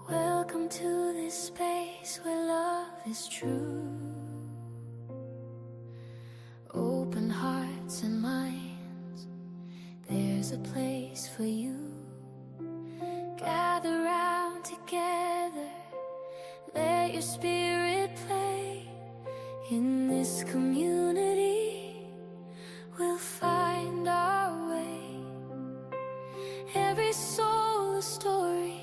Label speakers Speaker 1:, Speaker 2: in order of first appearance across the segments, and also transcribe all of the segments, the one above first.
Speaker 1: Welcome to this space where love is true. Open hearts and minds, there's a place for you. Gather round together, let your spirit play. In this community, we'll find our way. Every soul a story,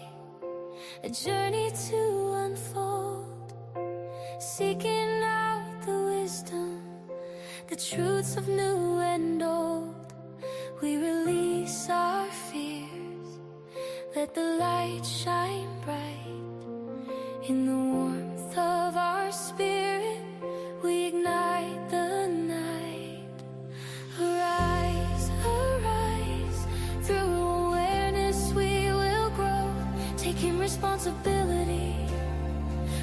Speaker 1: a journey to unfold, seeking out the wisdom, the truths of new and old. We release our fears, let the light shine bright. In the warmth of our spirit, we ignite the night. Arise, arise, through awareness we will grow, taking responsibility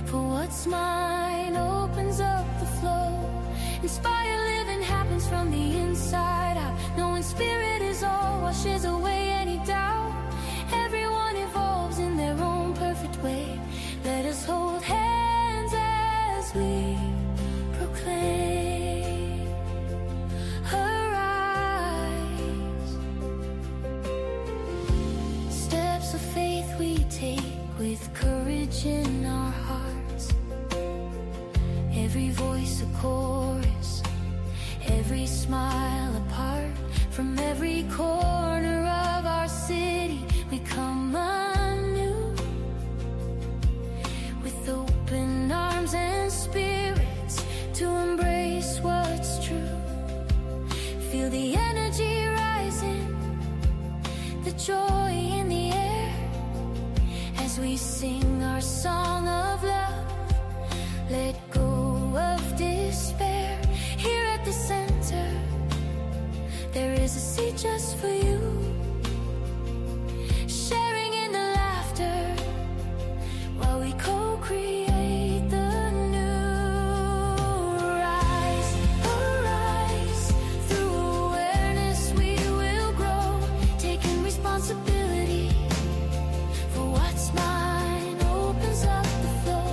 Speaker 1: for what's mine, opens up the flow. Inspire living happens from the inside out, knowing spirit is all, washes away any doubt. Everyone evolves in their own perfect way. Let us hold hands as we proclaim. Arise. Steps of faith we take with courage in our hearts. Every voice a chorus, every smile a part. From every corner of our city we come anew, with open arms and spirits to embrace what's true. Feel the energy rising, the joy in the air, as we sing our song of love. Let go of despair. Here at the center, there is a seat just for you. Sharing in the laughter while we co-create the new. Rise, arise, through awareness we will grow, taking responsibility for what's mine, opens up the flow.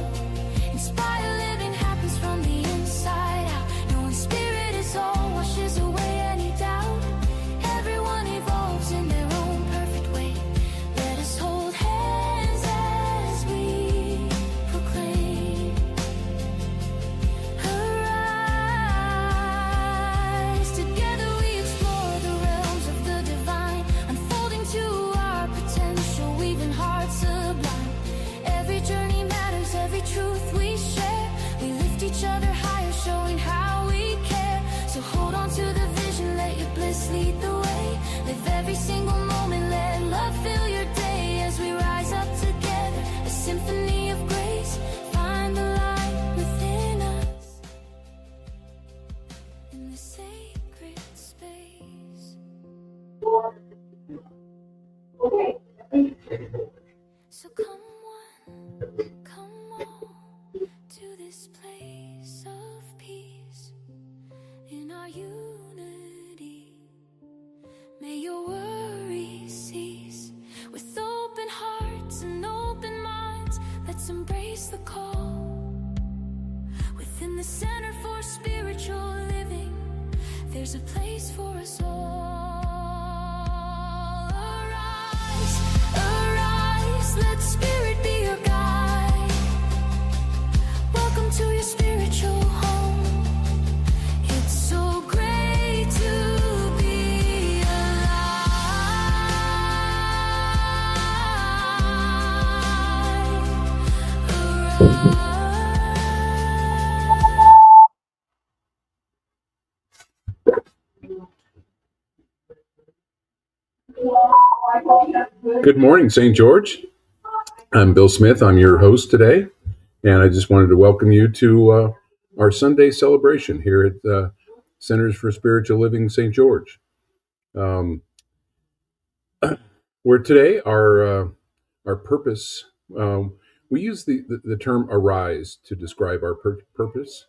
Speaker 1: Inspire living happens from the inside out, knowing spirit is all, washes away any doubt. Everyone evolves in their own perfect way. Let us hold hands as we proclaim. Arise. Together we explore the realms of the divine, unfolding to our potential, weaving hearts sublime. Every journey matters, every truth we share. We lift each other higher, showing how we care. So hold on to the vision, let your bliss lead the way. Live every single moment, let love fill your day. As we rise up together, a symphony of grace. Find the light within us, in the sacred space. So come one, come all, to this place of peace. In our unity, may your worries cease. With open hearts and open minds, let's embrace the call. Within the Center for Spiritual Living, there's a place for us all. Arise, arise, let spirit be your guide. Welcome to your spiritual home. It's so great to be alive. Arise.
Speaker 2: Good morning, St. George. I'm Bill Smith. I'm your host today, and I just wanted to welcome you to our Sunday celebration here at the Centers for Spiritual Living, St. George. Where today our purpose, We use the term arise to describe our purpose,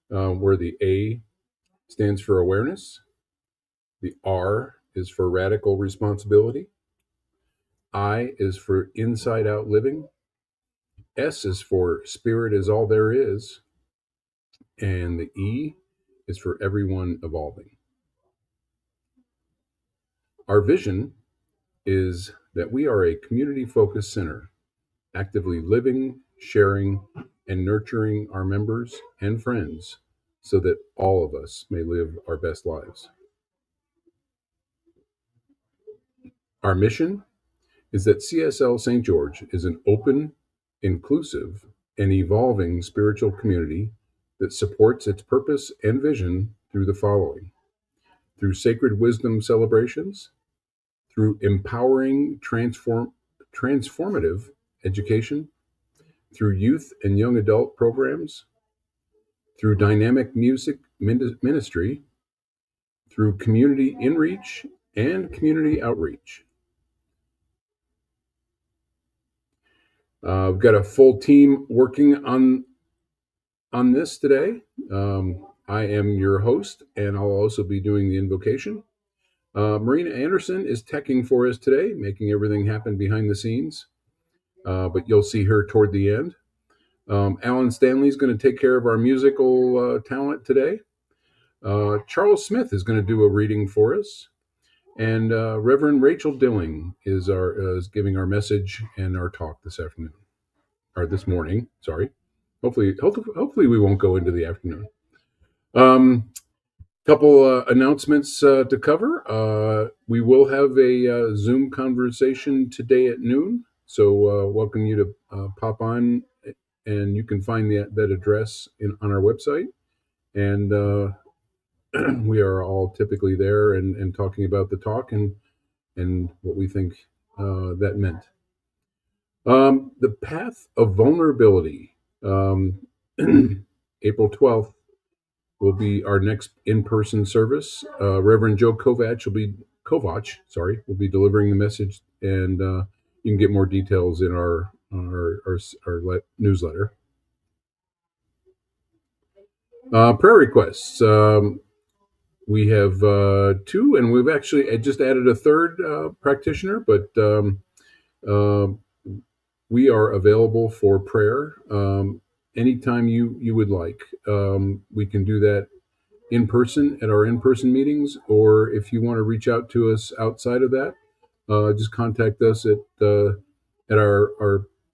Speaker 2: where the A stands for awareness, the R is for radical responsibility, I is for inside out living, S is for spirit is all there is, and the E is for everyone evolving. Our vision is that we are a community-focused center, actively living, sharing, and nurturing our members and friends so that all of us may live our best lives. Our mission is that CSL St. George is an open, inclusive, and evolving spiritual community that supports its purpose and vision through the following: through sacred wisdom celebrations, through empowering transformative education, through youth and young adult programs, through dynamic music ministry, through community inreach and community outreach. We've got a full team working on this today. I am your host, and I'll also be doing the invocation. Marina Anderson is teching for us today, making everything happen behind the scenes, but you'll see her toward the end. Alan Stanley is going to take care of our musical talent today. Charles Smith is going to do a reading for us, and Rev Rachael Dilling is giving our message and our talk this afternoon, or this morning. Sorry. Hopefully we won't go into the afternoon. Couple announcements to cover. We will have a Zoom conversation today at noon, so welcome you to pop on, and you can find that address on our website. And we are all typically there and talking about the talk and what we think that meant. The Path of Vulnerability, April 12th, will be our next in-person service. Reverend Joe Kovach will be delivering the message, and you can get more details in our newsletter. Prayer requests. We have two, and we've actually just added a third practitioner, but we are available for prayer anytime you would like. We can do that in person at our in-person meetings, or if you want to reach out to us outside of that, just contact us at our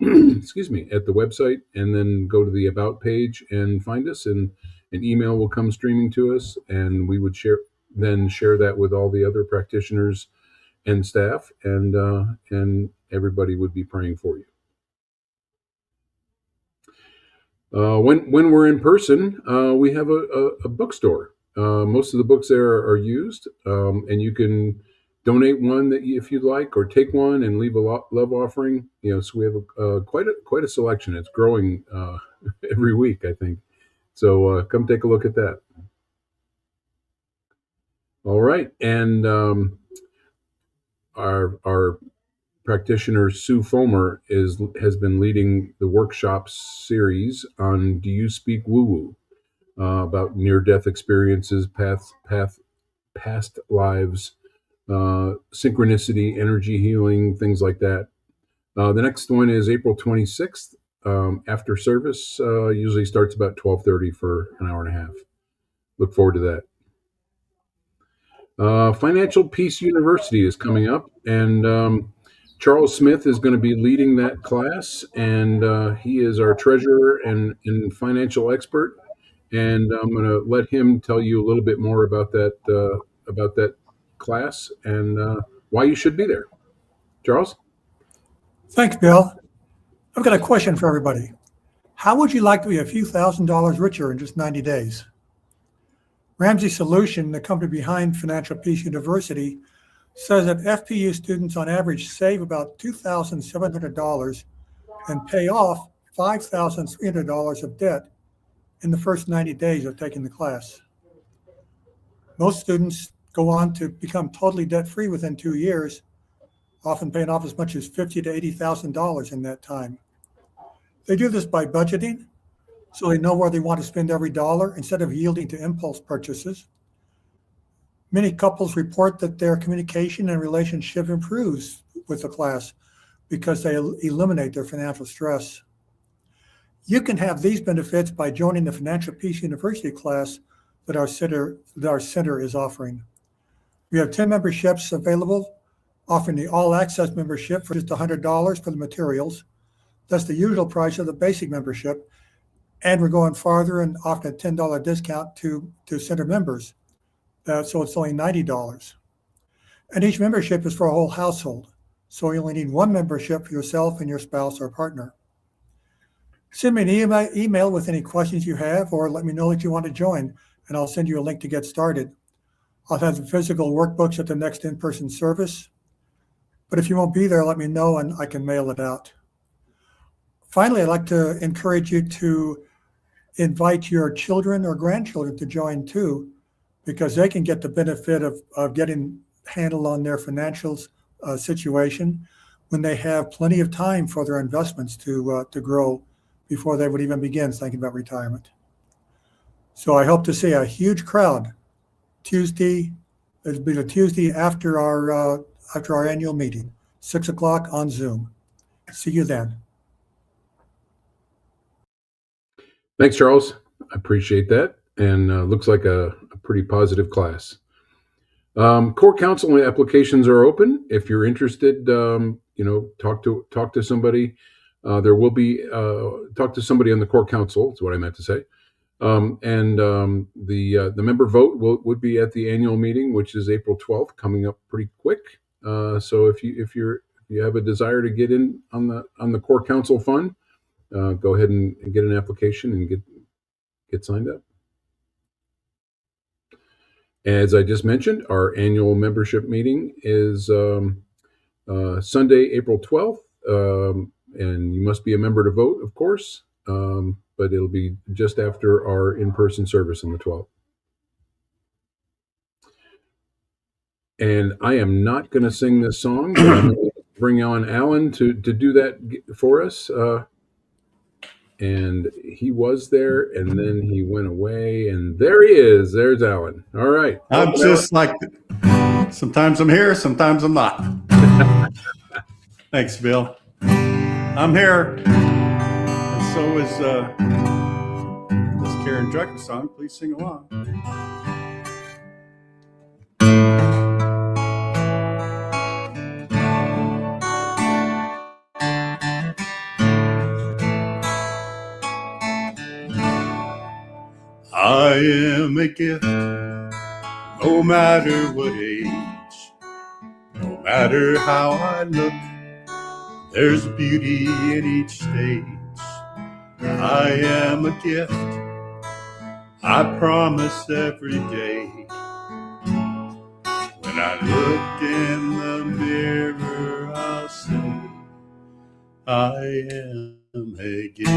Speaker 2: at the website, and then go to the About page and find us, and an email will come streaming to us, and we would share that with all the other practitioners and staff, and everybody would be praying for you. When we're in person, we have a bookstore. Most of the books there are used, and you can donate one if you'd like, or take one and leave a love offering. So we have quite a selection. It's growing every week, I think. So come take a look at that. All right, and our practitioner Sue Fulmer has been leading the workshop series on Do You Speak Woo Woo, about near-death experiences, past lives, synchronicity, energy healing, things like that. The next one is April 26th. After service, usually starts about 12:30 for an hour and a half. Look forward to that. Financial Peace University is coming up, and Charles Smith is going to be leading that class, and he is our treasurer and financial expert. And I'm going to let him tell you a little bit more about that class and why you should be there. Charles?
Speaker 3: Thanks, Bill. I've got a question for everybody. How would you like to be a few $1,000s richer in just 90 days? Ramsey Solution, the company behind Financial Peace University, says that FPU students on average save about $2,700 and pay off $5,300 of debt in the first 90 days of taking the class. Most students go on to become totally debt-free within 2 years, often paying off as much as $50,000 to $80,000 in that time. They do this by budgeting, so they know where they want to spend every dollar instead of yielding to impulse purchases. Many couples report that their communication and relationship improves with the class because they eliminate their financial stress. You can have these benefits by joining the Financial Peace University class that our center is offering. We have 10 memberships available, offering the All Access membership for just $100 for the materials. That's the usual price of the basic membership. And we're going farther and offering a $10 discount to center members. So it's only $90. And each membership is for a whole household. So you only need one membership for yourself and your spouse or partner. Send me an email with any questions you have, or let me know that you want to join, and I'll send you a link to get started. I'll have the physical workbooks at the next in-person service. But if you won't be there, let me know and I can mail it out. Finally, I'd like to encourage you to invite your children or grandchildren to join too, because they can get the benefit of getting handled on their financial situation when they have plenty of time for their investments to grow before they would even begin thinking about retirement. So I hope to see a huge crowd Tuesday. It'll be the Tuesday after our annual meeting, 6 o'clock on Zoom. See you then.
Speaker 2: Thanks, Charles. I appreciate that. And looks like a pretty positive class. Core counseling applications are open. If you're interested, talk to somebody. There will be talk to somebody on the core council. Is what I meant to say. The member vote would be at the annual meeting, which is April 12th, coming up pretty quick. So if you have a desire to get in on the core council fund, go ahead and get an application and get signed up. As I just mentioned, our annual membership meeting is Sunday, April 12th, and you must be a member to vote, of course, but it'll be just after our in-person service on the 12th. And I am not going to sing this song, but I'm going to bring on Alan to do that for us. And he was there, and then he went away, and there he is. There's Alan. All right.
Speaker 4: I'm just like, sometimes I'm here, sometimes I'm not. Thanks, Bill. I'm here. And so is this Karen Drucker song. Please sing along. I am a gift, no matter what age, no matter how I look, there's beauty in each stage. I am a gift, I promise every day. When I look in the mirror, I'll say, I am a gift.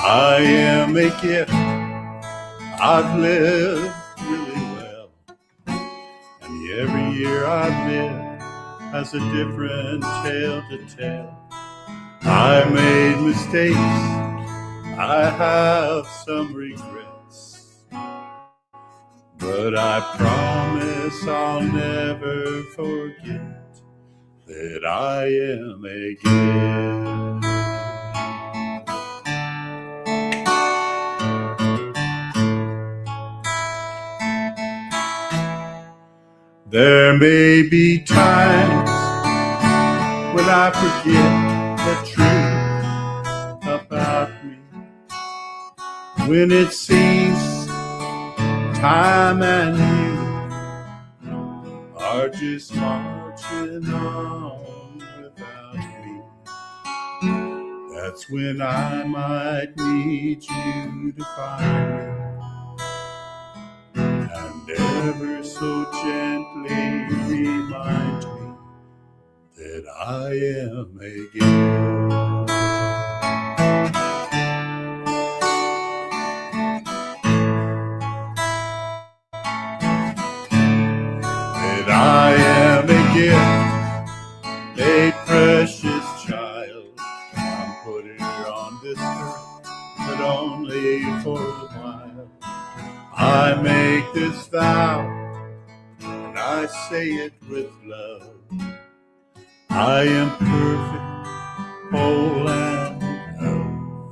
Speaker 4: I am a gift, I've lived really well, and every year I've lived has a different tale to tell. I made mistakes, I have some regrets, but I promise I'll never forget that I am a gift. There may be times when I forget the truth about me, when it seems time and you are just marching on without me. That's when I might need you to find me, and ever so gently remind me that I am a gift. I make this vow, and I say it with love. I am perfect, whole and health,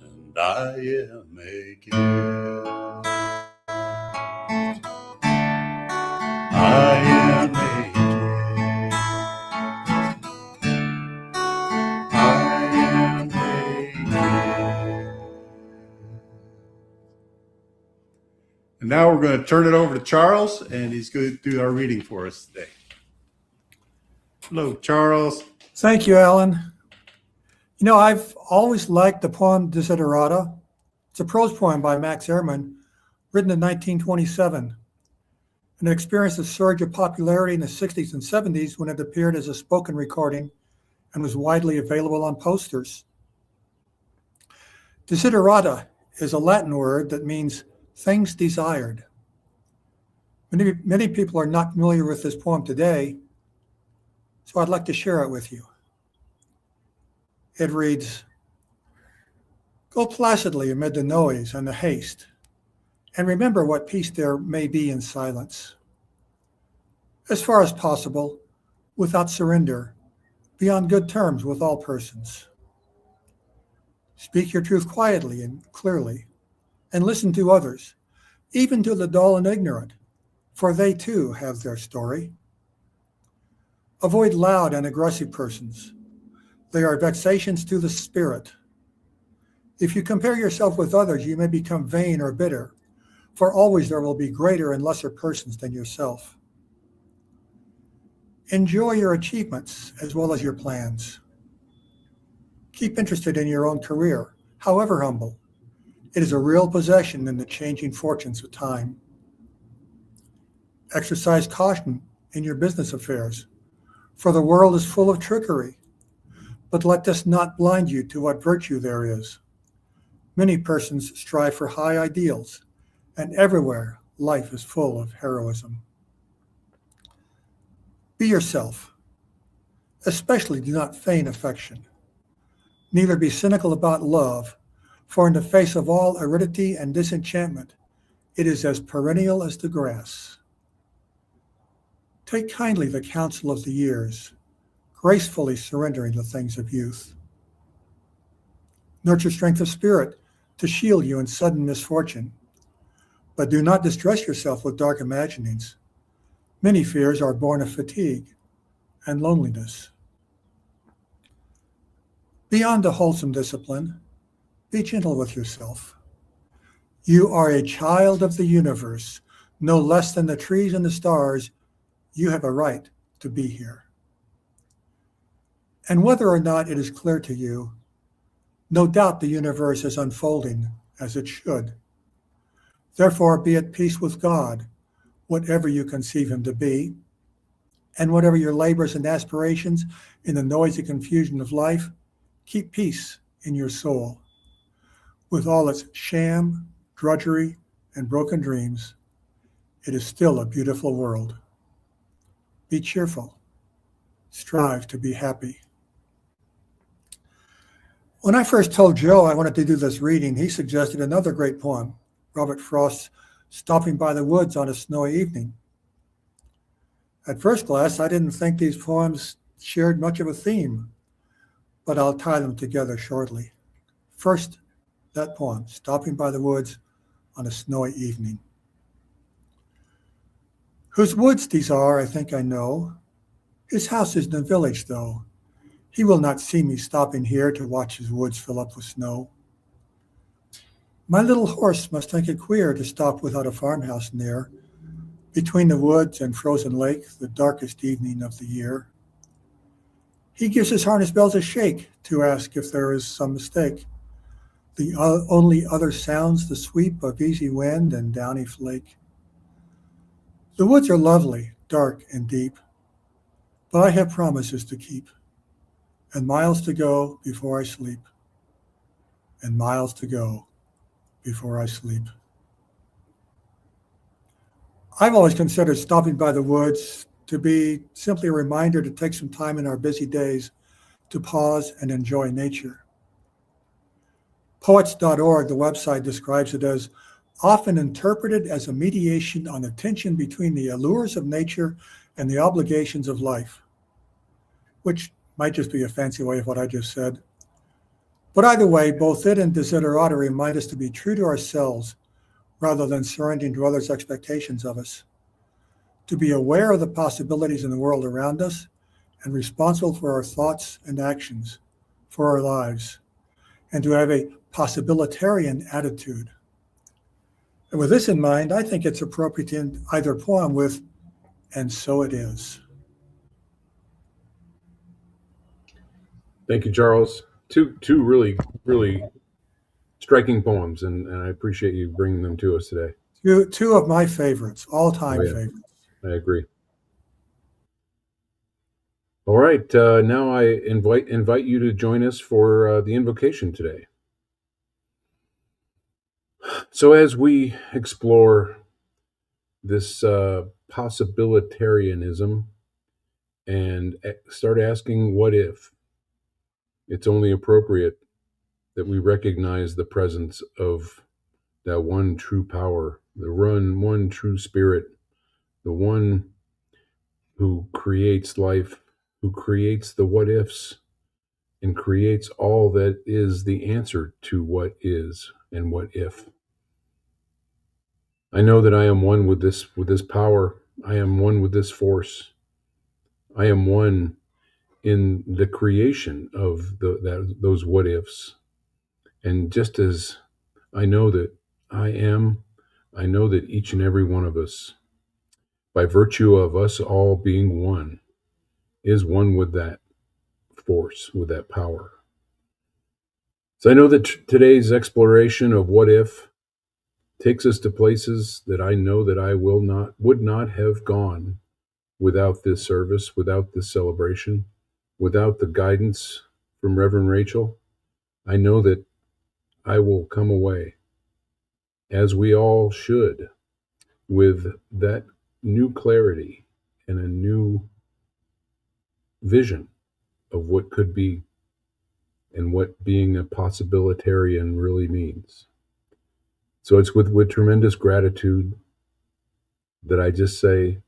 Speaker 4: and I am a gift. I am a gift. I am a gift. And now we're going to turn it over to Charles, and he's going to do our reading for us today. Hello, Charles.
Speaker 3: Thank you, Alan. You know, I've always liked the poem Desiderata. It's a prose poem by Max Ehrmann, written in 1927, and it experienced a surge of popularity in the 60s and 70s when it appeared as a spoken recording and was widely available on posters. Desiderata is a Latin word that means things desired. Many people are not familiar with this poem today, so I'd like to share it with you. It reads, "Go placidly amid the noise and the haste, and remember what peace there may be in silence. As far as possible, without surrender, be on good terms with all persons. Speak your truth quietly and clearly, and listen to others, even to the dull and ignorant, for they too have their story. Avoid loud and aggressive persons. They are vexations to the spirit. If you compare yourself with others, you may become vain or bitter, for always there will be greater and lesser persons than yourself. Enjoy your achievements as well as your plans. Keep interested in your own career, however humble. It is a real possession in the changing fortunes of time. Exercise caution in your business affairs, for the world is full of trickery. But let this not blind you to what virtue there is. Many persons strive for high ideals, and everywhere life is full of heroism. Be yourself. Especially do not feign affection. Neither be cynical about love, for in the face of all aridity and disenchantment, it is as perennial as the grass. Take kindly the counsel of the years, gracefully surrendering the things of youth. Nurture strength of spirit to shield you in sudden misfortune, but do not distress yourself with dark imaginings. Many fears are born of fatigue and loneliness. Beyond a wholesome discipline, be gentle with yourself. You are a child of the universe, no less than the trees and the stars. You have a right to be here. And whether or not it is clear to you, no doubt the universe is unfolding as it should. Therefore, be at peace with God, whatever you conceive him to be, and whatever your labors and aspirations in the noisy confusion of life, keep peace in your soul. With all its sham, drudgery, and broken dreams, it is still a beautiful world. Be cheerful. Strive to be happy." When I first told Joe I wanted to do this reading, he suggested another great poem, Robert Frost's "Stopping by the Woods on a Snowy Evening." At first glance, I didn't think these poems shared much of a theme, but I'll tie them together shortly. First, that poem, "Stopping by the Woods on a Snowy Evening." Whose woods these are, I think I know. His house is in the village, though. He will not see me stopping here to watch his woods fill up with snow. My little horse must think it queer to stop without a farmhouse near, between the woods and frozen lake, the darkest evening of the year. He gives his harness bells a shake to ask if there is some mistake. The only other sounds the sweep of easy wind and downy flake. The woods are lovely, dark and deep, but I have promises to keep, and miles to go before I sleep, and miles to go before I sleep. I've always considered stopping by the woods to be simply a reminder to take some time in our busy days to pause and enjoy nature. Poets.org, the website, describes it as often interpreted as a mediation on the tension between the allures of nature and the obligations of life, which might just be a fancy way of what I just said. But either way, both it and desiderata remind us to be true to ourselves rather than surrendering to others' expectations of us, to be aware of the possibilities in the world around us and responsible for our thoughts and actions, for our lives, and to have a possibilitarian attitude. And with this in mind, I think it's appropriate to end either poem with, "And so it is."
Speaker 2: Thank you, Charles. Two really, really striking poems, and I appreciate you bringing them to us today.
Speaker 3: Two of my favorites, all-time favorites.
Speaker 2: I agree. All right, now I invite you to join us for the invocation today. So as we explore this possibilitarianism and start asking what if, it's only appropriate that we recognize the presence of that one true power, the one true spirit, the one who creates life, who creates the what ifs, and creates all that is the answer to what is and what if. I know that I am one with this power. I am one with this force. I am one in the creation of those what ifs. And just as I know that I know that each and every one of us, by virtue of us all being one, is one with that force, with that power. So I know that today's exploration of what if takes us to places that I know that I would not have gone without this service, without this celebration, without the guidance from Reverend Rachael. I know that I will come away, as we all should, with that new clarity and a new vision of what could be and what being a possibilitarian really means. So it's with tremendous gratitude that I just say,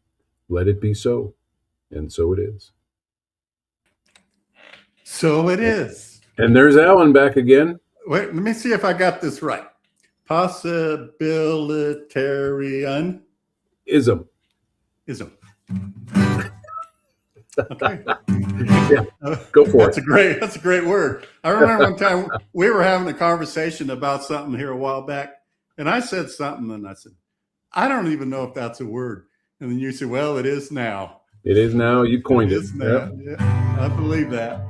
Speaker 2: let it be so, and so it is.
Speaker 4: So it is.
Speaker 2: And there's Alan back again.
Speaker 4: Wait, let me see if I got this right. Possibilitarian
Speaker 2: Ism.
Speaker 4: Okay.
Speaker 2: Yeah, go for
Speaker 4: it. That's a great word. I remember one time we were having a conversation about something here a while back, and I said something, and I said, I don't even know if that's a word. And then you said, well, it is now.
Speaker 2: It is now. You coined it.
Speaker 4: It is now.
Speaker 2: Yep.
Speaker 4: Yeah, I believe that.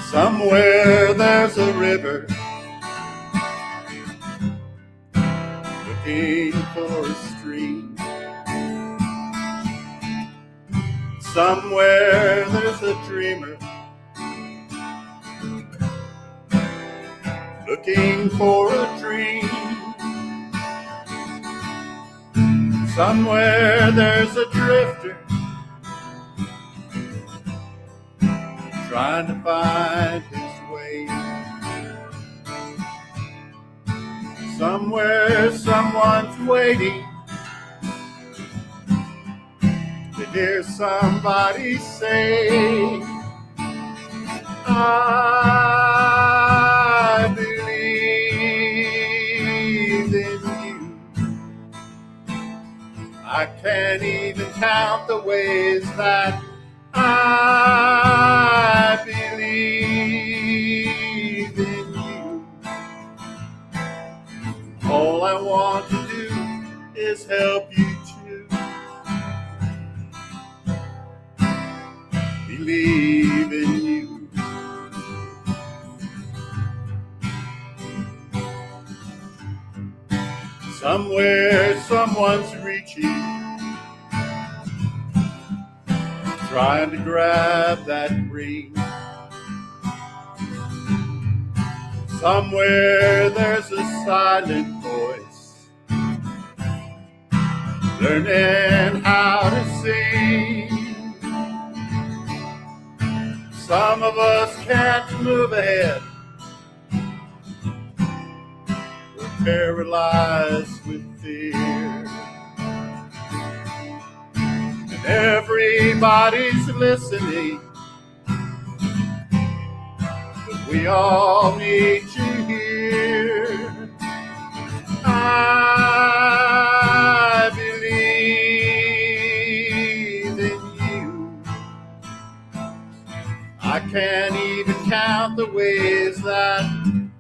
Speaker 4: Somewhere there's a river looking for a stream. Somewhere there's a dreamer looking for a dream. Somewhere there's a drifter trying to find his way. Somewhere someone's waiting to hear somebody say, I believe in you. I can't even count the ways that I believe in you. All I want to do is help you to believe in you. Somewhere someone's reaching, trying to grab that ring. Somewhere there's a silent voice learning how Some of us can't move ahead. We're paralyzed with fear. And everybody's listening. But we all need to hear. I believe in you. I can't even count the ways that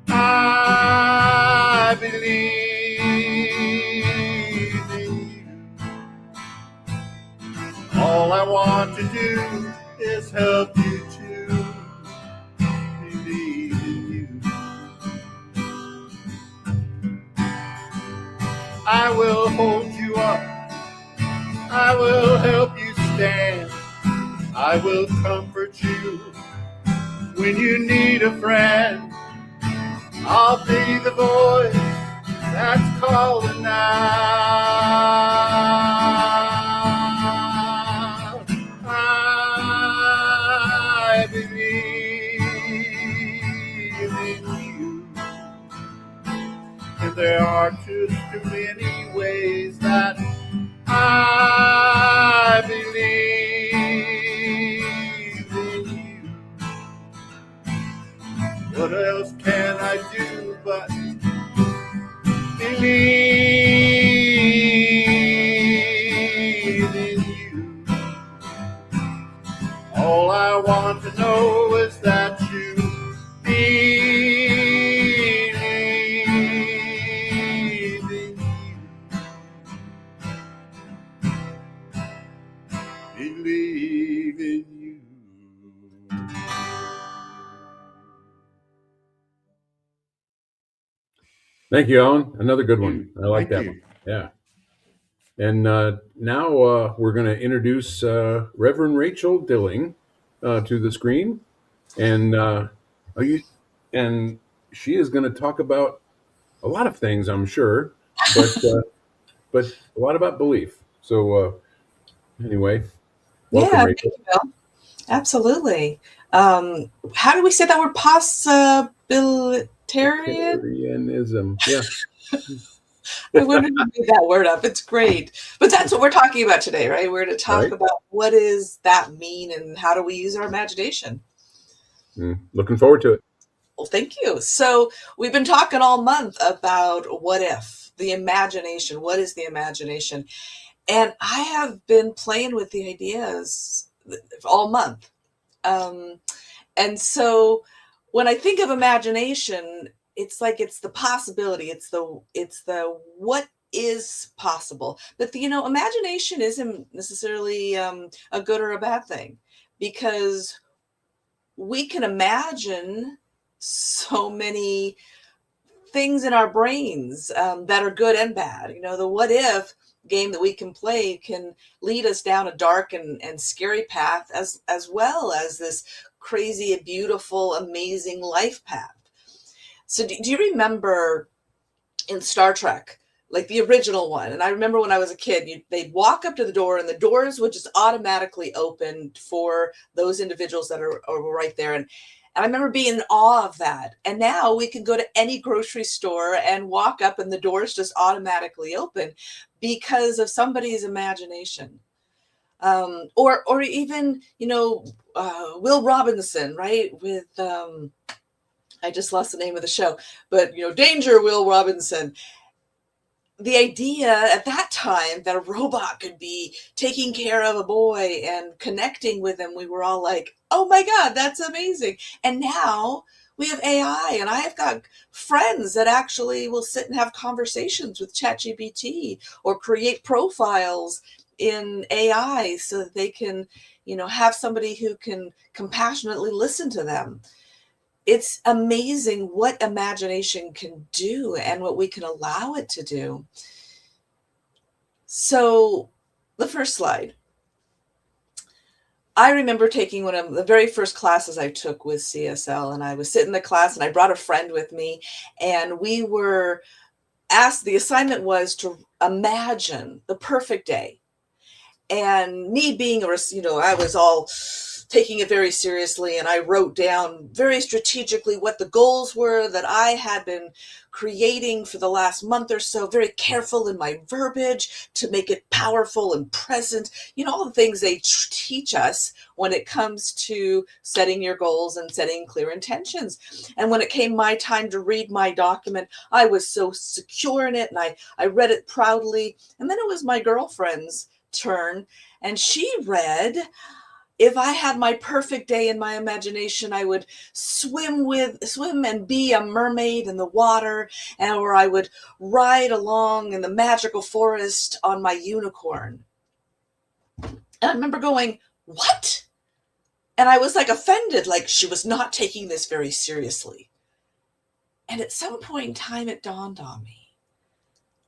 Speaker 4: I believe in you. All I want to do is help you to believe in you. I will hold you up. I will help you stand. I will comfort you when you need a friend. I'll be the voice that's calling out. I believe in you. And there are just too many ways that I believe in you. What else can I do but believe in you? All I want to know is that you believe in you. Believe in you.
Speaker 2: Thank you, Alan. Another good one. I like
Speaker 4: Thank
Speaker 2: that
Speaker 4: you.
Speaker 2: one. Yeah. And now we're going to introduce Reverend Rachael Dilling to the screen, and and she is going to talk about a lot of things, I'm sure, but a lot about belief. So anyway, welcome,
Speaker 5: Yeah,
Speaker 2: Rachel.
Speaker 5: thank you, Bill. Absolutely. How do we say that word? Possibilitarian?
Speaker 2: Possibilitarianism. Yeah.
Speaker 5: I wouldn't have made that word up. It's great. But that's what we're talking about today, right? We're going to talk
Speaker 2: Right.
Speaker 5: about what does that mean and how do we use our imagination.
Speaker 2: Looking forward to it.
Speaker 5: Well, thank you. So we've been talking all month about what if, the imagination. What is the imagination? And I have been playing with the ideas all month. And so when I think of imagination, it's like it's the possibility. It's the what is possible. But imagination isn't necessarily a good or a bad thing, because we can imagine so many things in our brains that are good and bad. The what if game that we can play can lead us down a dark and scary path, as well as this crazy, beautiful, amazing life path. So do you remember in Star Trek, like the original one? And I remember when I was a kid, they'd walk up to the door and the doors would just automatically open for those individuals that are right there. And I remember being in awe of that. And now we can go to any grocery store and walk up and the doors just automatically open because of somebody's imagination. Or even, Will Robinson, right? With, I just lost the name of the show, but, Danger, Will Robinson. The idea at that time that a robot could be taking care of a boy and connecting with him, we were all like, oh my God, that's amazing. And now we have AI, and I've got friends that actually will sit and have conversations with ChatGPT or create profiles in AI so that they can, have somebody who can compassionately listen to them. It's amazing what imagination can do and what we can allow it to do. So the first slide. I remember taking one of the very first classes I took with CSL, and I was sitting in the class and I brought a friend with me, and we were asked, the assignment was to imagine the perfect day. And me being I was all taking it very seriously, and I wrote down very strategically what the goals were that I had been creating for the last month or so, very careful in my verbiage to make it powerful and present. All the things they teach us when it comes to setting your goals and setting clear intentions. And when it came my time to read my document, I was so secure in it, and I read it proudly. And then it was my girlfriend's turn, and she read, if I had my perfect day in my imagination, I would swim and be a mermaid in the water, or I would ride along in the magical forest on my unicorn. And I remember going, what? And I was like offended, like she was not taking this very seriously. And at some point in time, it dawned on me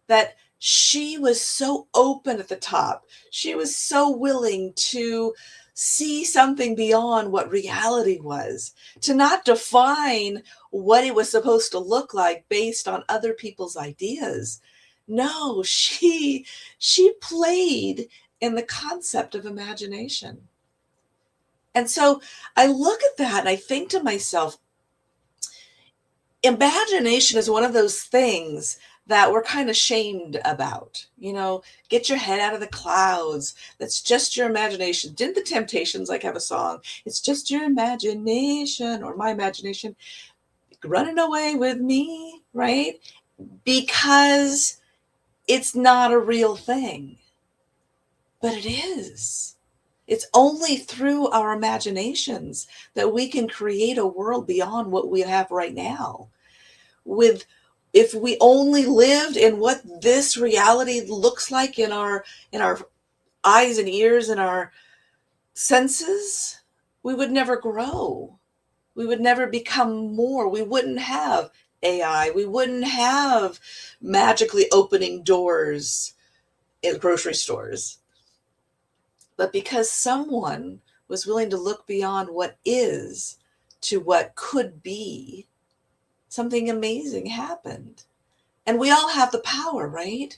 Speaker 5: that she was so open at the top. She was so willing to see something beyond what reality was, to not define what it was supposed to look like based on other people's ideas. No, she played in the concept of imagination. And so I look at that and I think to myself, imagination is one of those things that we're kind of shamed about. Get your head out of the clouds. That's just your imagination. Didn't the Temptations have a song? It's just your imagination, or my imagination running away with me, right? Because it's not a real thing. But it is. It's only through our imaginations that we can create a world beyond what we have right now. If we only lived in what this reality looks like in our eyes and ears and our senses, we would never grow. We would never become more. We wouldn't have AI. We wouldn't have magically opening doors in grocery stores. But because someone was willing to look beyond what is to what could be, something amazing happened. And we all have the power, right?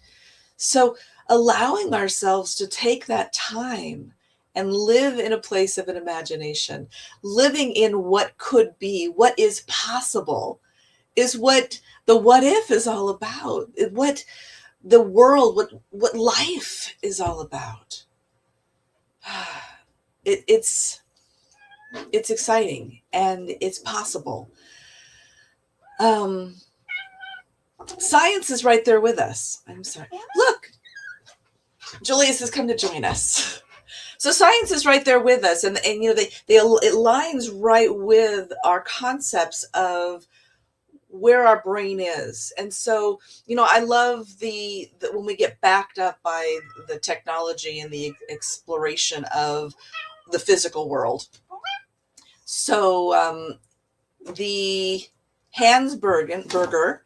Speaker 5: So allowing ourselves to take that time and live in a place of an imagination, living in what could be, what is possible, is what the what if is all about, what the world, what life is all about. It's exciting and it's possible. Science is right there with us. I'm sorry. Look, Julius has come to join us. So science is right there with us, and it lines right with our concepts of where our brain is. And so, I love the when we get backed up by the technology and the exploration of the physical world. So the Hans Berger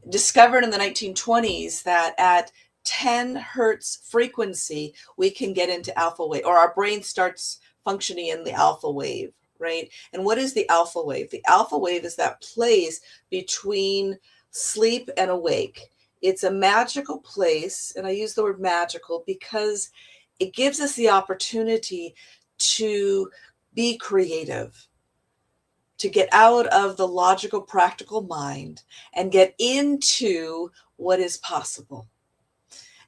Speaker 5: discovered in the 1920s that at 10 hertz frequency, we can get into alpha wave, or our brain starts functioning in the alpha wave, right? And what is the alpha wave? The alpha wave is that place between sleep and awake. It's a magical place, and I use the word magical because it gives us the opportunity to be creative, to get out of the logical, practical mind and get into what is possible.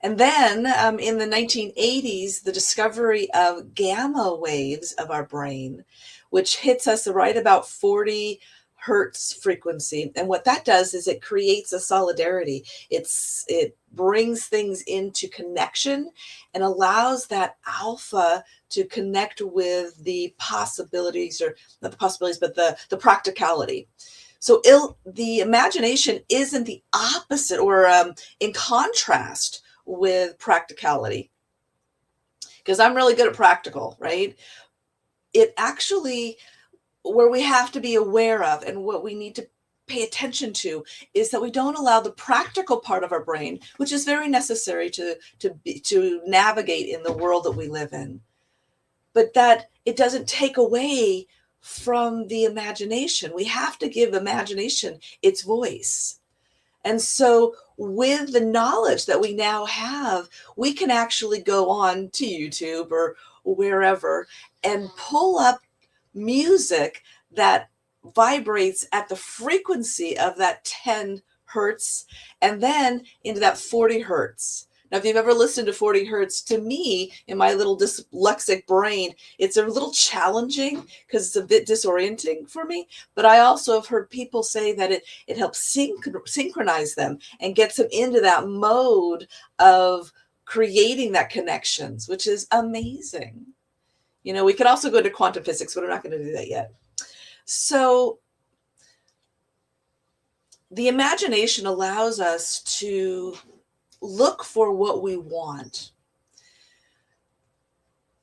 Speaker 5: And then in the 1980s, the discovery of gamma waves of our brain, which hits us right about 40 hertz frequency. And what that does is it creates a solidarity. It brings things into connection and allows that alpha to connect with the possibilities, or not the possibilities, but the practicality. So the imagination isn't the opposite or in contrast with practicality, because I'm really good at practical, right? It actually, where we have to be aware of and what we need to pay attention to is that we don't allow the practical part of our brain, which is very necessary to navigate in the world that we live in, but that it doesn't take away from the imagination. We have to give imagination its voice. And so with the knowledge that we now have, we can actually go on to YouTube or wherever and pull up music that vibrates at the frequency of that 10 hertz and then into that 40 hertz. Now, if you've ever listened to 40 hertz, to me, in my little dyslexic brain, it's a little challenging because it's a bit disorienting for me. But I also have heard people say that it helps synchronize them and gets them into that mode of creating that connections, which is amazing. You know, we could also go into quantum physics, but I'm not going to do that yet. So the imagination allows us to look for what we want.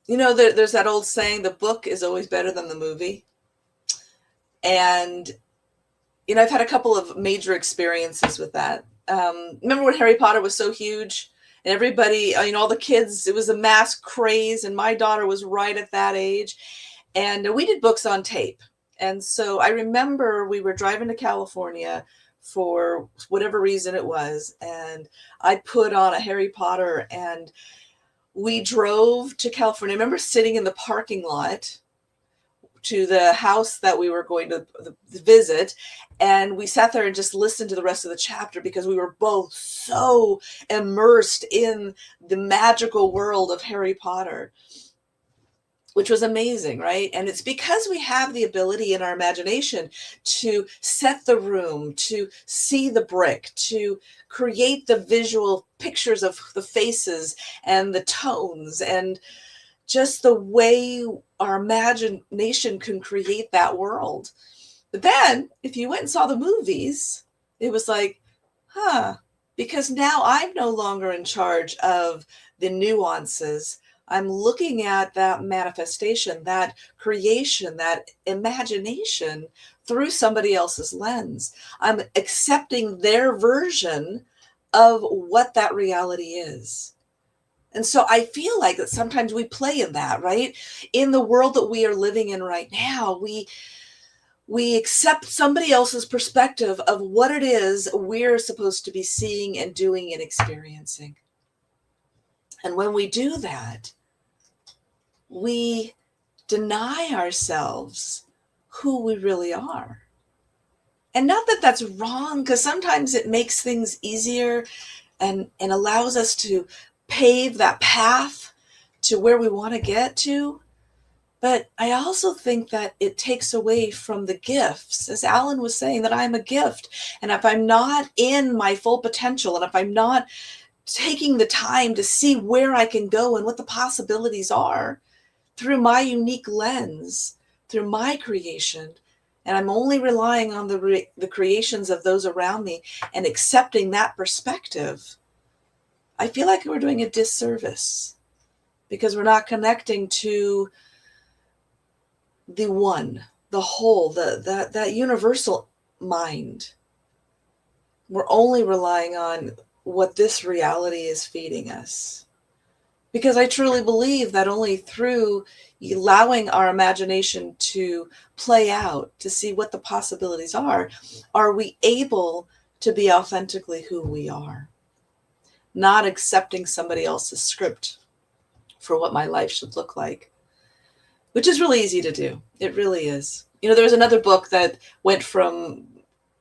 Speaker 5: You know, there's that old saying, the book is always better than the movie. And, you know, I've had a couple of major experiences with that. Remember when Harry Potter was so huge and everybody, you know, all the kids, it was a mass craze, and my daughter was right at that age. And we did books on tape. And so I remember we were driving to California for whatever reason it was, and I put on a Harry Potter, and we drove to California. I remember sitting in the parking lot to the house that we were going to visit, and we sat there and just listened to the rest of the chapter because we were both so immersed in the magical world of Harry Potter, which was amazing, right? And it's because we have the ability in our imagination to set the room, to see the brick, to create the visual pictures of the faces and the tones, and just the way our imagination can create that world. But then if you went and saw the movies, it was like, because now I'm no longer in charge of the nuances. I'm looking at that manifestation, that creation, that imagination through somebody else's lens. I'm accepting their version of what that reality is. And so I feel like that sometimes we play in that, right? In the world that we are living in right now, we accept somebody else's perspective of what it is we're supposed to be seeing and doing and experiencing. And when we do that, we deny ourselves who we really are. And not that that's wrong, because sometimes it makes things easier and allows us to pave that path to where we want to get to. But I also think that it takes away from the gifts, as Alan was saying, that I'm a gift. And if I'm not in my full potential, and if I'm not taking the time to see where I can go and what the possibilities are through my unique lens, through my creation, and I'm only relying on the creations of those around me and accepting that perspective, I feel like we're doing a disservice because we're not connecting to the one, the whole, that universal mind. We're only relying on what this reality is feeding us. Because I truly believe that only through allowing our imagination to play out, to see what the possibilities are we able to be authentically who we are. Not accepting somebody else's script for what my life should look like, which is really easy to do. It really is. You know, there was another book that went from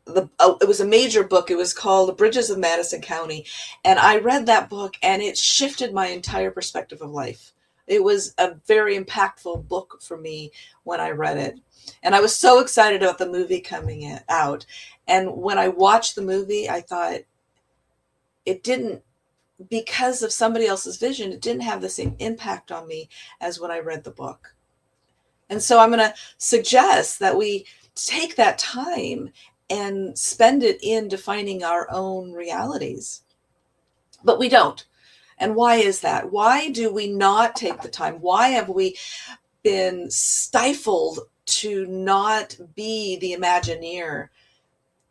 Speaker 5: it was a major book. It was called The Bridges of Madison County. And I read that book and it shifted my entire perspective of life. It was a very impactful book for me when I read it. And I was so excited about the movie coming out. And when I watched the movie, I thought it didn't, because of somebody else's vision, it didn't have the same impact on me as when I read the book. And so I'm going to suggest that we take that time and spend it in defining our own realities. But we don't. And why is that? Why do we not take the time? Why have we been stifled to not be the Imagineer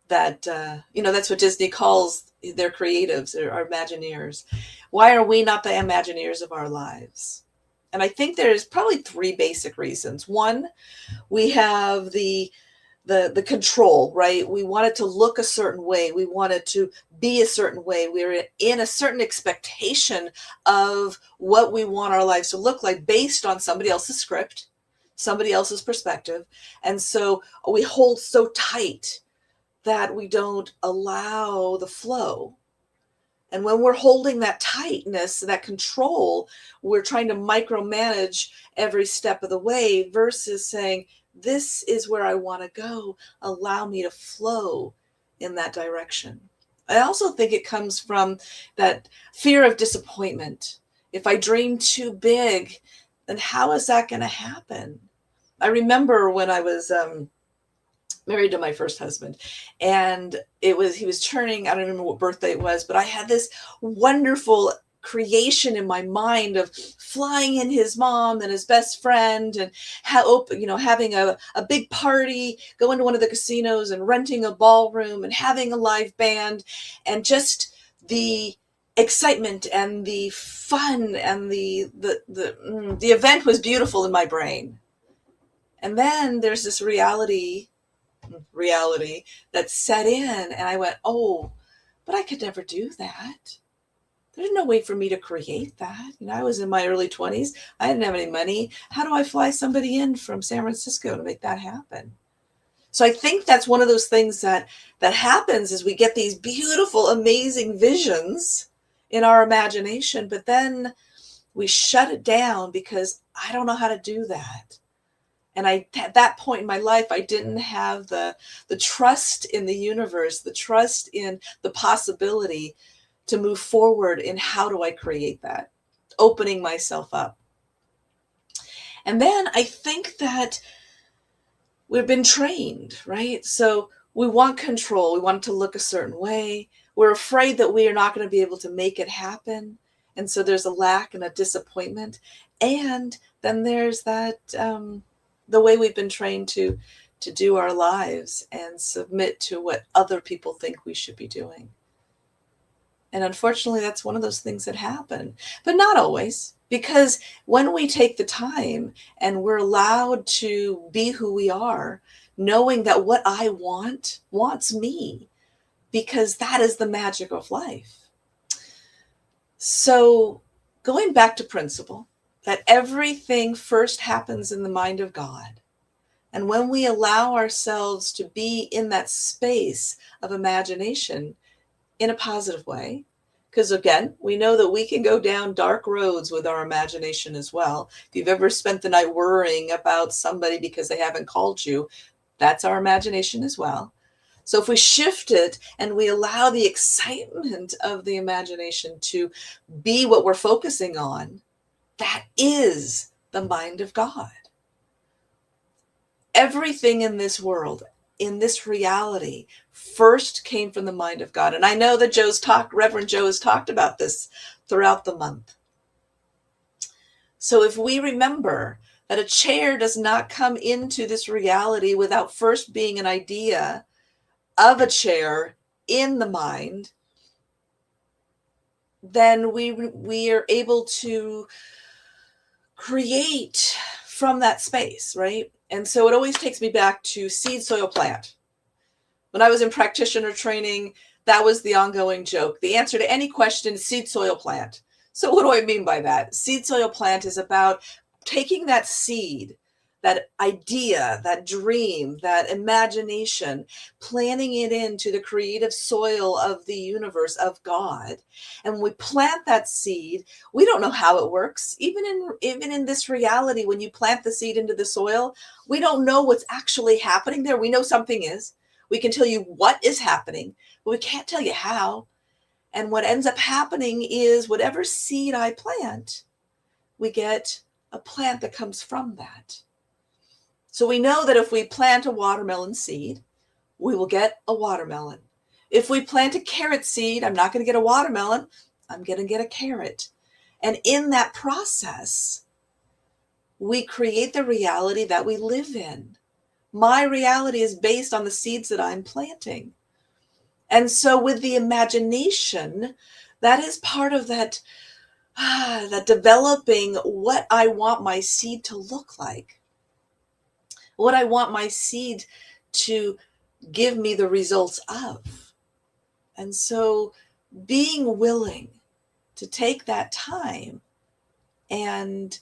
Speaker 5: that, that's what Disney calls their creatives, our Imagineers. Why are we not the Imagineers of our lives? And I think there's probably three basic reasons. One, we have the control, right? We want it to look a certain way. We want it to be a certain way. We're in a certain expectation of what we want our lives to look like based on somebody else's script. somebody else's perspective. And so we hold so tight that we don't allow the flow. And when we're holding that tightness, that control, we're trying to micromanage every step of the way versus saying, this is where I want to go. Allow me to flow in that direction. I also think it comes from that fear of disappointment. If I dream too big, then how is that going to happen? I remember when I was married to my first husband, and he was turning, I don't remember what birthday it was, but I had this wonderful creation in my mind of flying in his mom and his best friend, and having a big party, going to one of the casinos and renting a ballroom and having a live band, and just the excitement and the fun and the event was beautiful in my brain. And then there's this reality that set in, and I went, oh, but I could never do that. There's no way for me to create that. I was in my early 20s. I didn't have any money. How do I fly somebody in from San Francisco to make that happen? So I think that's one of those things that happens is we get these beautiful, amazing visions in our imagination, but then we shut it down because I don't know how to do that. And at that point in my life, I didn't have the trust in the universe, the trust in the possibility to move forward in how do I create that, opening myself up. And then I think that we've been trained, right? So we want control. We want it to look a certain way. We're afraid that we are not going to be able to make it happen. And so there's a lack and a disappointment. And then there's that, the way we've been trained to do our lives and submit to what other people think we should be doing. And unfortunately, that's one of those things that happen, but not always, because when we take the time and we're allowed to be who we are, knowing that what I want wants me, because that is the magic of life. So going back to principle, that everything first happens in the mind of God. And when we allow ourselves to be in that space of imagination in a positive way, because again, we know that we can go down dark roads with our imagination as well. If you've ever spent the night worrying about somebody because they haven't called you, that's our imagination as well. So if we shift it and we allow the excitement of the imagination to be what we're focusing on, that is the mind of God. Everything in this world, in this reality, first came from the mind of God. And I know that Reverend Joe has talked about this throughout the month. So if we remember that a chair does not come into this reality without first being an idea of a chair in the mind, then we are able to create from that space, right? And so it always takes me back to seed, soil, plant. When I was in practitioner training, that was the ongoing joke. The answer to any question is seed, soil, plant. So what do I mean by that? Seed, soil, plant is about taking that seed, that idea, that dream, that imagination, planting it into the creative soil of the universe, of God. And when we plant that seed, we don't know how it works. Even in this reality, when you plant the seed into the soil, we don't know what's actually happening there. We know something is. We can tell you what is happening, but we can't tell you how. And what ends up happening is whatever seed I plant, we get a plant that comes from that. So we know that if we plant a watermelon seed, we will get a watermelon. If we plant a carrot seed, I'm not going to get a watermelon, I'm going to get a carrot. And in that process, we create the reality that we live in. My reality is based on the seeds that I'm planting. And so with the imagination, that is part of that developing what I want my seed to look like, what I want my seed to give me the results of. And so being willing to take that time and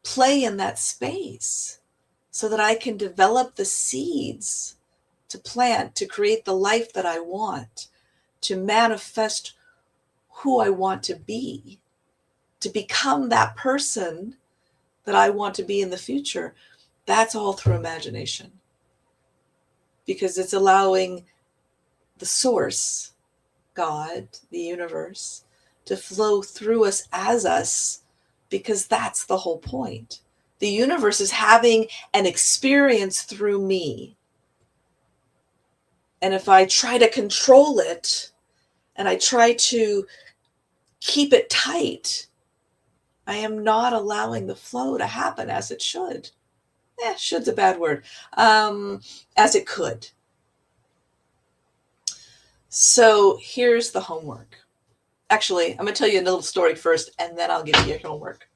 Speaker 5: play in that space so that I can develop the seeds to plant, to create the life that I want, to manifest who I want to be, to become that person that I want to be in the future. That's all through imagination, because it's allowing the source, God, the universe, to flow through us as us, because that's the whole point. The universe is having an experience through me. And if I try to control it and I try to keep it tight, I am not allowing the flow to happen as it should. Should's a bad word. As it could. So here's the homework. Actually, I'm going to tell you a little story first, and then I'll give you your homework.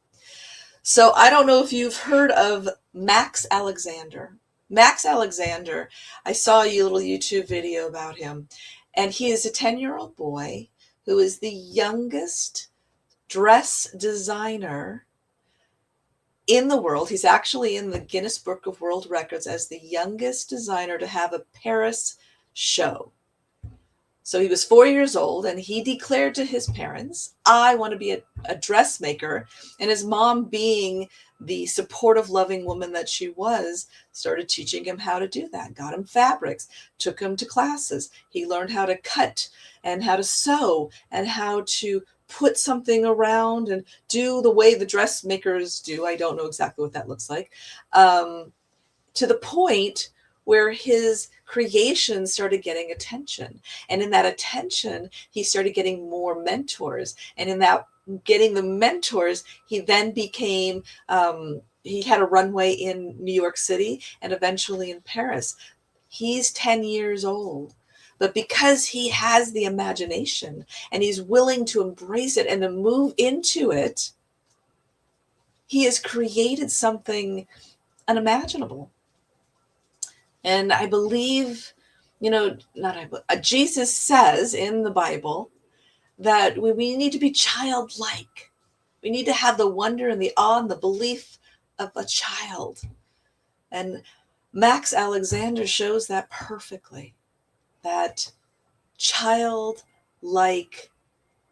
Speaker 5: So I don't know if you've heard of Max Alexander. Max Alexander, I saw a little YouTube video about him, and he is a 10-year-old boy who is the youngest dress designer in the world. He's actually in the Guinness Book of World Records as the youngest designer to have a Paris show. So he was 4 years old, and he declared to his parents, I want to be a dressmaker. And his mom, being the supportive, loving woman that she was, started teaching him how to do that, got him fabrics, took him to classes. He learned how to cut and how to sew and how to put something around and do the way the dressmakers do. I don't know exactly what that looks like. To the point where his creation started getting attention. And in that attention, he started getting more mentors. And in that getting the mentors, he then became, he had a runway in New York City and eventually in Paris. He's 10 years old. But because he has the imagination and he's willing to embrace it and to move into it, he has created something unimaginable. And I believe, Jesus says in the Bible that we need to be childlike. We need to have the wonder and the awe and the belief of a child. And Max Alexander shows that perfectly, that childlike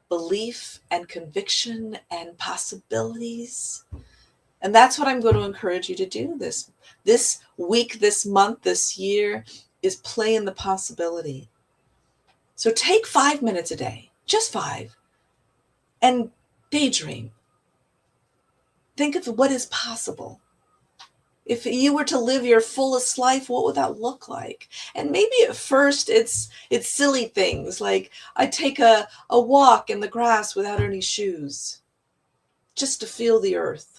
Speaker 5: belief and conviction and possibilities. And that's what I'm going to encourage you to do this week, this month, this year, is play in the possibility. So take 5 minutes a day, just 5, and daydream. Think of what is possible. If you were to live your fullest life, what would that look like? And maybe at first it's silly things like I take a walk in the grass without any shoes, just to feel the earth.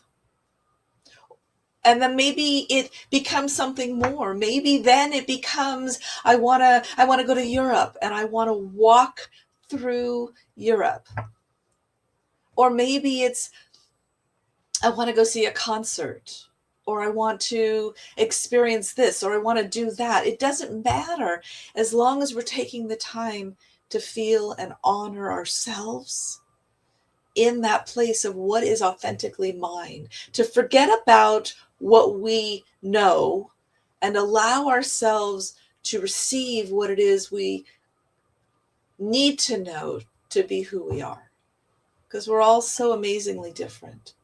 Speaker 5: And then maybe it becomes something more. Maybe then it becomes, I want to go to Europe and I want to walk through Europe. Or maybe it's, I want to go see a concert, or I want to experience this, or I want to do that. It doesn't matter as long as we're taking the time to feel and honor ourselves in that place of what is authentically mine, to forget about what we know and allow ourselves to receive what it is we need to know to be who we are, because we're all so amazingly different.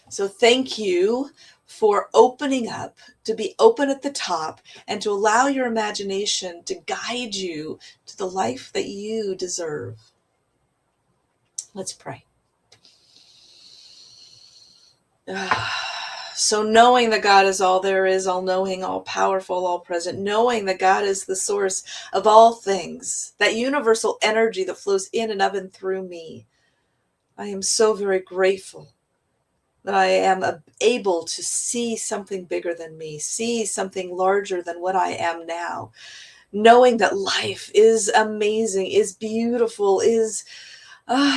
Speaker 5: So thank you for opening up, to be open at the top, and to allow your imagination to guide you to the life that you deserve. Let's pray. So knowing that God is all there is, all knowing, all powerful, all present, knowing that God is the source of all things, that universal energy that flows in and of and through me, I am so very grateful that I am able to see something bigger than me, see something larger than what I am now, knowing that life is amazing, is beautiful, is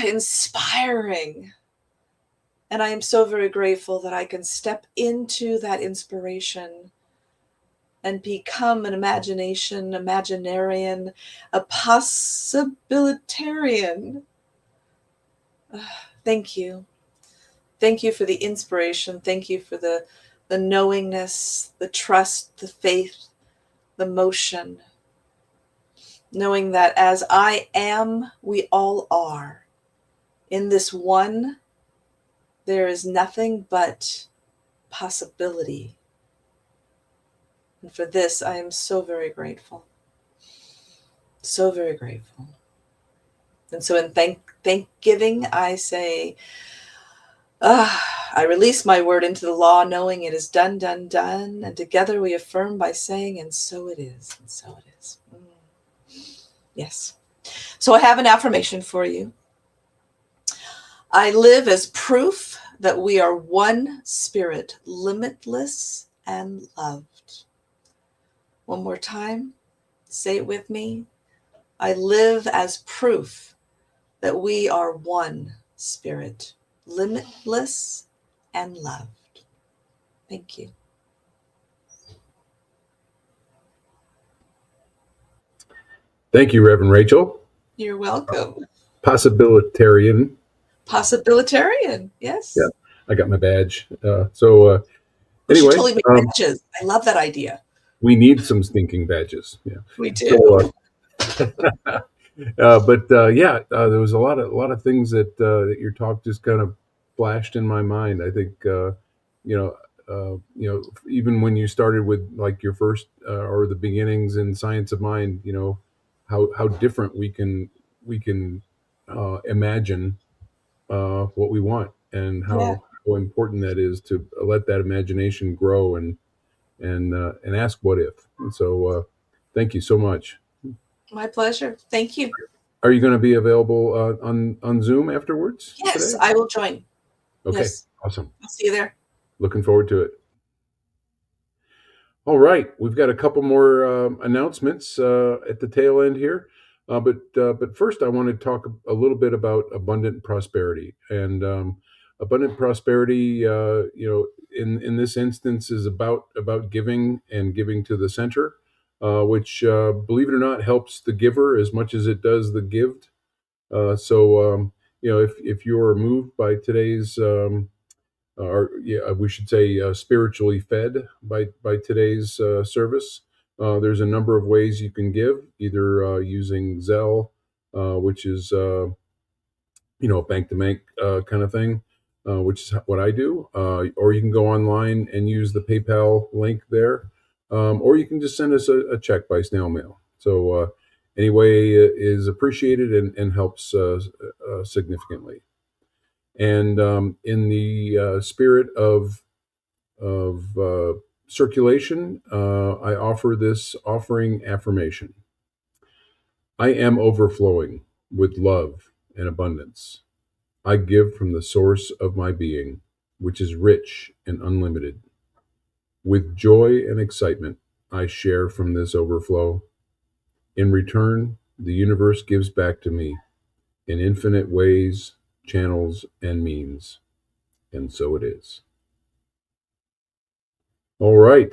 Speaker 5: inspiring. And I am so very grateful that I can step into that inspiration and become an imaginarian, a possibilitarian. Thank you. Thank you for the inspiration. Thank you for the the knowingness, the trust, the faith, the motion, knowing that as I am, we all are. In this one, there is nothing but possibility. And for this, I am so very grateful. So very grateful. And so in thanksgiving, I say, I release my word into the law, knowing it is done, done, done. And together we affirm by saying, and so it is, and so it is. Yes. So I have an affirmation for you. I live as proof that we are one spirit, limitless and loved. One more time. Say it with me. I live as proof that we are one spirit, limitless and loved. Thank you.
Speaker 2: Thank you, Reverend Rachel.
Speaker 5: You're welcome.
Speaker 2: Possibilitarian.
Speaker 5: Possibilitarian, yes.
Speaker 2: Yeah, I got my badge.
Speaker 5: We
Speaker 2: Anyway,
Speaker 5: should totally make badges. I love that idea.
Speaker 2: we need some stinking badges. Yeah,
Speaker 5: We do.
Speaker 2: There was a lot of things that your talk just kind of flashed in my mind. I think even when you started with like your first or the beginnings in Science of Mind, how different we can imagine what we want, and how important that is to let that imagination grow and ask what if. And so thank you so much.
Speaker 5: My pleasure. Thank you.
Speaker 2: Are you going to be available on Zoom afterwards?
Speaker 5: Yes,
Speaker 2: today?
Speaker 5: I will join.
Speaker 2: Okay,
Speaker 5: Yes.
Speaker 2: awesome.
Speaker 5: I'll see you there.
Speaker 2: Looking forward to it. All right, we've got a couple more announcements at the tail end here, but first I want to talk a little bit about abundant prosperity. And abundant prosperity, in this instance, is about giving and giving to the center, which, believe it or not, helps the giver as much as it does the gived. If you're moved by today's we should say spiritually fed by today's service. There's a number of ways you can give, either using Zelle, which is bank to bank kind of thing, which is what I do, or you can go online and use the PayPal link there, or you can just send us a check by snail mail. So any way is appreciated and helps significantly. And in the spirit of circulation, I offer this offering affirmation. I am overflowing with love and abundance. I give from the source of my being, which is rich and unlimited. With joy and excitement, I share from this overflow. In return, the universe gives back to me in infinite ways, channels, and means. And so it is. All right.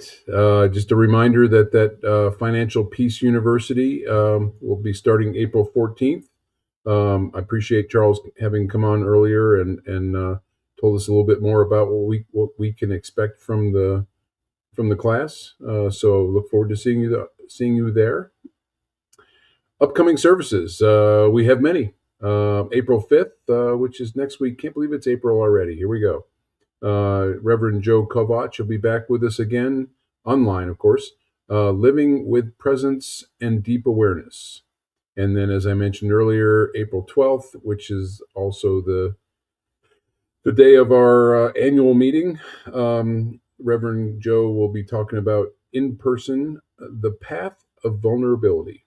Speaker 2: Just a reminder that Financial Peace University will be starting April 14th. I appreciate Charles having come on earlier and told us a little bit more about what we can expect from the class. So look forward to seeing you there. Upcoming services, we have many. April 5th, which is next week. Can't believe it's April already. Here we go. Reverend Joe Kovach will be back with us again, online, of course, Living with Presence and Deep Awareness. And then, as I mentioned earlier, April 12th, which is also the day of our annual meeting, Reverend Joe will be talking about in person, the path of vulnerability.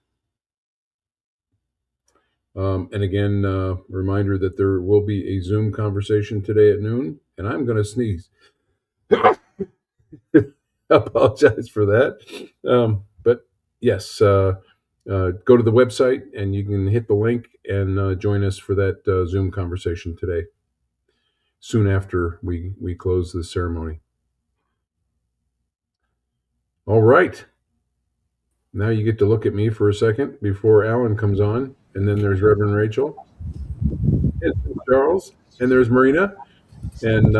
Speaker 2: And again, reminder that there will be a Zoom conversation today at noon, and I'm going to sneeze. Apologize for that. But yes, go to the website and you can hit the link and join us for that Zoom conversation today, soon after we close the ceremony. All right. Now you get to look at me for a second before Alan comes on. And then there's Reverend Rachel, and Charles, and there's Marina. And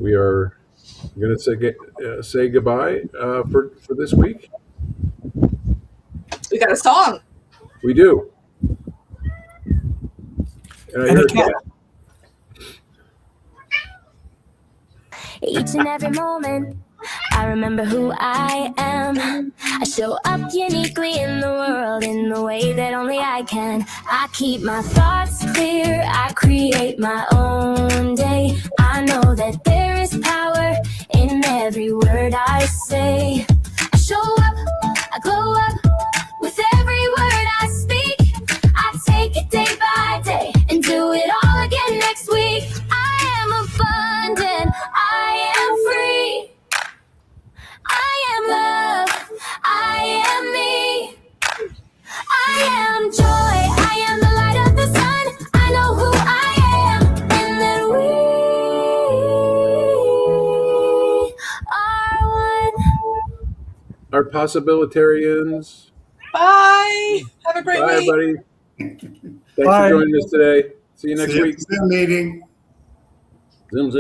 Speaker 2: we are I'm going to say goodbye for this week.
Speaker 5: We got a song.
Speaker 2: We do. And I
Speaker 3: And
Speaker 2: hear
Speaker 3: a cat.
Speaker 1: Each and every moment, I remember who I am. I show up uniquely in the world in the way that only I can. I keep my thoughts clear, I create my own day. I know that there is power in every word I say. I show up, I glow up with every word I speak. I take it day by day and do it all again next week. I am abundant, I am free. I am love, I am me. I am joy, I am the light of the sun. I know who I am, and that we are one.
Speaker 2: our Possibilitarians.
Speaker 5: Bye. Have a great
Speaker 2: Bye,
Speaker 5: week.
Speaker 2: everybody. Thanks
Speaker 3: Bye.
Speaker 2: for joining us today. See you next
Speaker 4: See you at
Speaker 2: week.
Speaker 4: the Zoom meeting.
Speaker 2: Zoom, zoom.